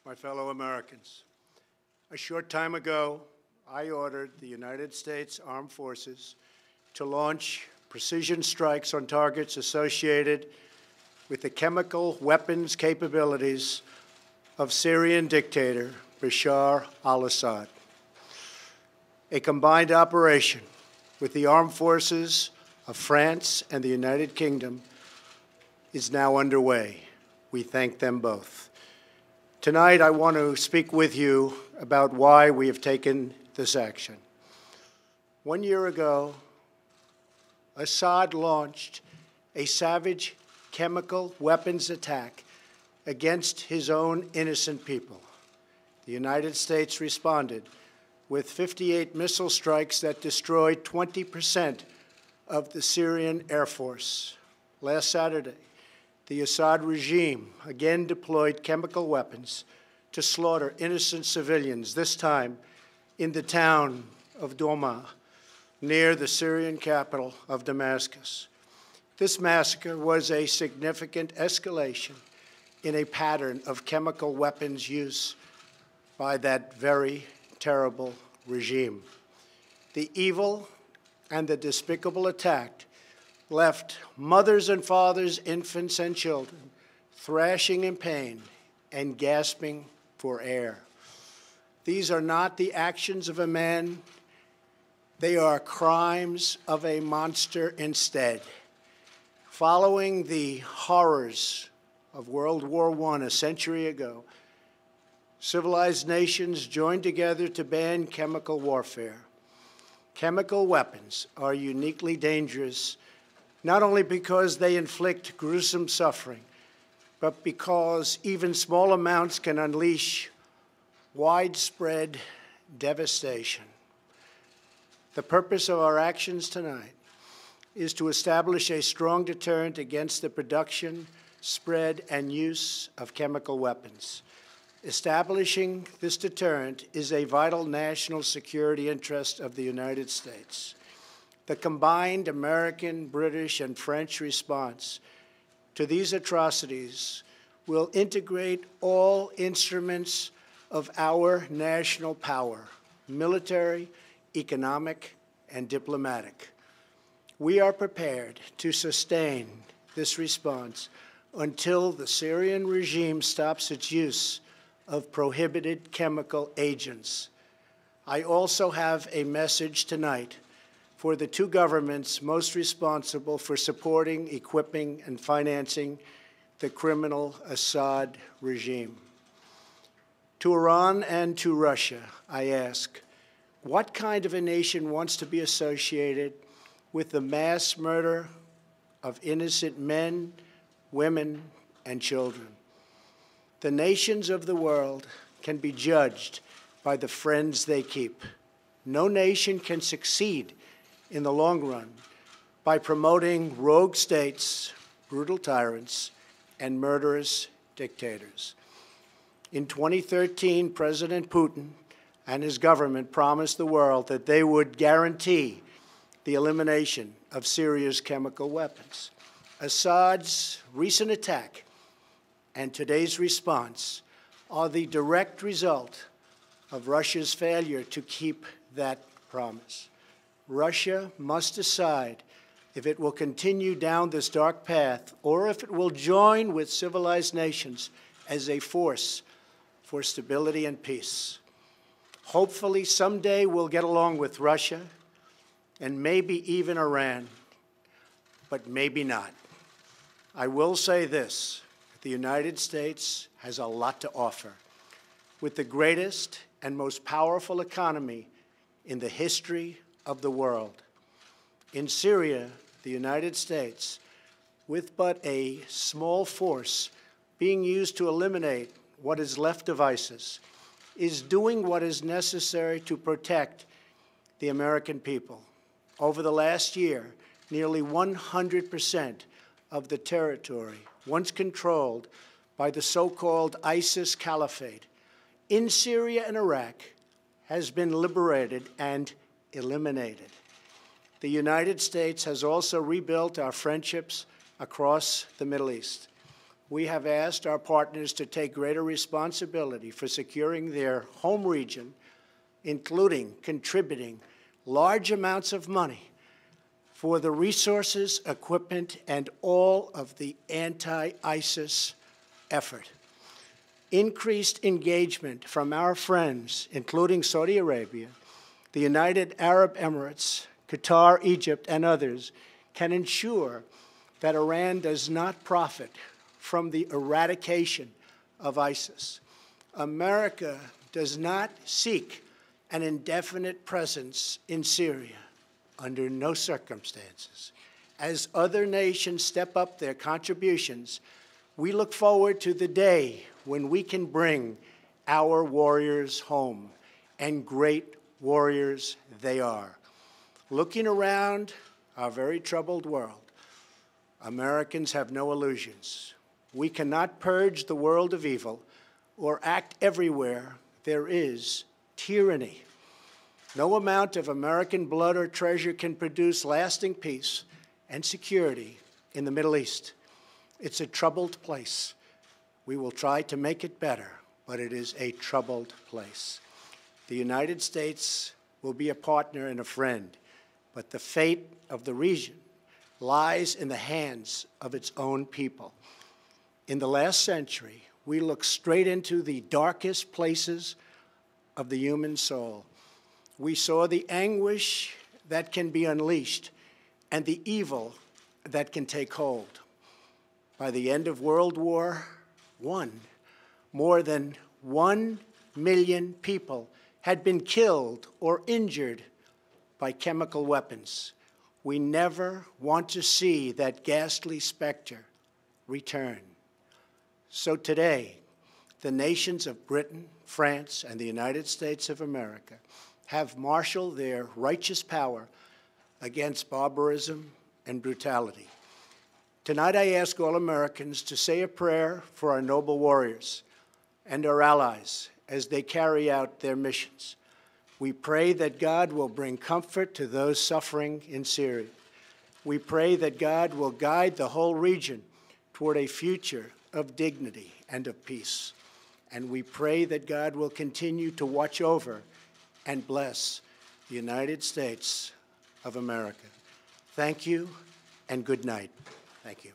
my fellow Americans. A short time ago, I ordered the United States Armed Forces to launch precision strikes on targets associated with the chemical weapons capabilities of Syrian dictator Bashar al-Assad. A combined operation with the armed forces of France and the United Kingdom is now underway. We thank them both. Tonight, I want to speak with you about why we have taken this action. 1 year ago, Assad launched a savage chemical weapons attack against his own innocent people. The United States responded with 58 missile strikes that destroyed 20% of the Syrian Air Force. Last Saturday, the Assad regime again deployed chemical weapons to slaughter innocent civilians, this time in the town of Douma, near the Syrian capital of Damascus. This massacre was a significant escalation in a pattern of chemical weapons use by that very terrible regime. The evil and the despicable attack left mothers and fathers, infants and children thrashing in pain and gasping for air. These are not the actions of a man. They are crimes of a monster instead. Following the horrors of World War I a century ago, civilized nations joined together to ban chemical warfare. Chemical weapons are uniquely dangerous, not only because they inflict gruesome suffering, but because even small amounts can unleash widespread devastation. The purpose of our actions tonight is to establish a strong deterrent against the production, spread, and use of chemical weapons. Establishing this deterrent is a vital national security interest of the United States. The combined American, British, and French response to these atrocities will integrate all instruments of our national power, military, economic, and diplomatic. We are prepared to sustain this response until the Syrian regime stops its use of prohibited chemical agents. I also have a message tonight for the two governments most responsible for supporting, equipping, and financing the criminal Assad regime. To Iran and to Russia, I ask, what kind of a nation wants to be associated with the mass murder of innocent men, women, and children? The nations of the world can be judged by the friends they keep. No nation can succeed in the long run by promoting rogue states, brutal tyrants, and murderous dictators. In 2013, President Putin and his government promised the world that they would guarantee the elimination of Syria's chemical weapons. Assad's recent attack and today's response are the direct result of Russia's failure to keep that promise. Russia must decide if it will continue down this dark path or if it will join with civilized nations as a force for stability and peace. Hopefully, someday we'll get along with Russia and maybe even Iran, but maybe not. I will say this, the United States has a lot to offer. With the greatest and most powerful economy in the history of the world. In Syria, the United States, with but a small force being used to eliminate what is left of ISIS, is doing what is necessary to protect the American people. Over the last year, nearly 100% of the territory once controlled by the so-called ISIS Caliphate in Syria and Iraq has been liberated and eliminated. The United States has also rebuilt our friendships across the Middle East. we have asked our partners to take greater responsibility for securing their home region, including contributing large amounts of money for the resources, equipment, and all of the anti-ISIS effort. Increased engagement from our friends, including Saudi Arabia, the United Arab Emirates, Qatar, Egypt, and others, can ensure that Iran does not profit from the eradication of ISIS. America does not seek an indefinite presence in Syria under no circumstances. As other nations step up their contributions, we look forward to the day when we can bring our warriors home, and great warriors they are. Looking around our very troubled world, Americans have no illusions. We cannot purge the world of evil or act everywhere there is tyranny. No amount of American blood or treasure can produce lasting peace and security in the Middle East. It's a troubled place. We will try to make it better, but it is a troubled place. The United States will be a partner and a friend, but the fate of the region lies in the hands of its own people. In the last century, we looked straight into the darkest places of the human soul. We saw the anguish that can be unleashed and the evil that can take hold. By the end of World War I, more than 1 million people had been killed or injured by chemical weapons. We never want to see that ghastly specter return. So today, the nations of Britain, France, and the United States of America have marshaled their righteous power against barbarism and brutality. Tonight, I ask all Americans to say a prayer for our noble warriors and our allies as they carry out their missions. We pray that God will bring comfort to those suffering in Syria. We pray that God will guide the whole region toward a future of dignity and of peace. And we pray that God will continue to watch over and bless the United States of America. Thank you and good night. Thank you.